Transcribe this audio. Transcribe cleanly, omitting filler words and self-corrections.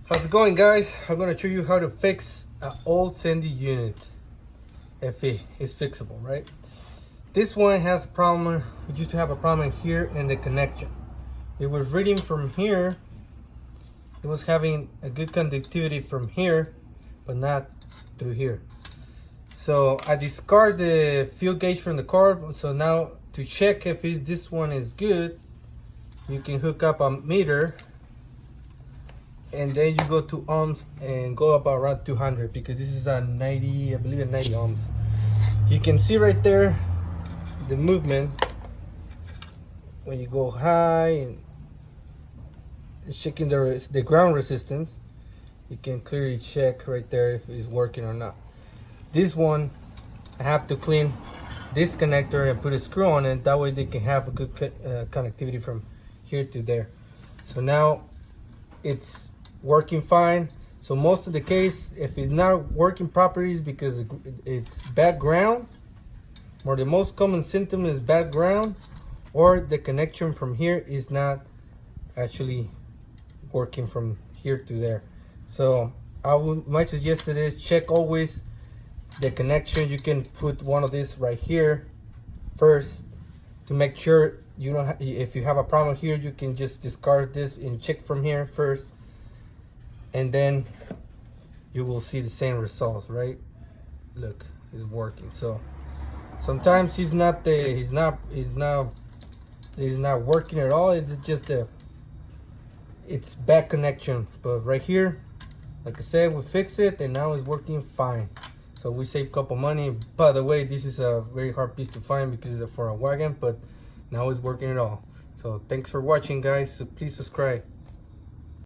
How's it going, guys? I'm gonna show you how to fix an old Sandy unit. FE is fixable, right? This one has a problem. We used to have a problem here in the connection. It was reading from here. It was having a good conductivity from here, but not through here. So I discard the fuel gauge from the car. So now to check if this one is good, you can hook up a meter, and then you go to ohms and go about around 200, because this is a 90, I believe a 90 ohms. You can see right there the movement when you go high and it's checking the ground resistance. You can clearly check right there if it's working or not. This one, I have to clean this connector and put a screw on it. That way they can have a good connectivity from here to there. So now it's working fine. So most of the case, if it's not working properly, is because it's bad ground, or the most common symptom is bad ground, or the connection from here is not actually working from here to there. So my suggestion is check always the connection. You can put one of these right here first to make sure you don't if you have a problem here, you can just discard this and check from here first, and then you will see the same results, right? Look, it's working. So sometimes he's not working at all. It's just it's bad connection. But right here, like I said, we fix it and now it's working fine. So we save a couple money. By the way, this is a very hard piece to find because it's for a wagon, but now it's working at all. So thanks for watching, guys. So please subscribe.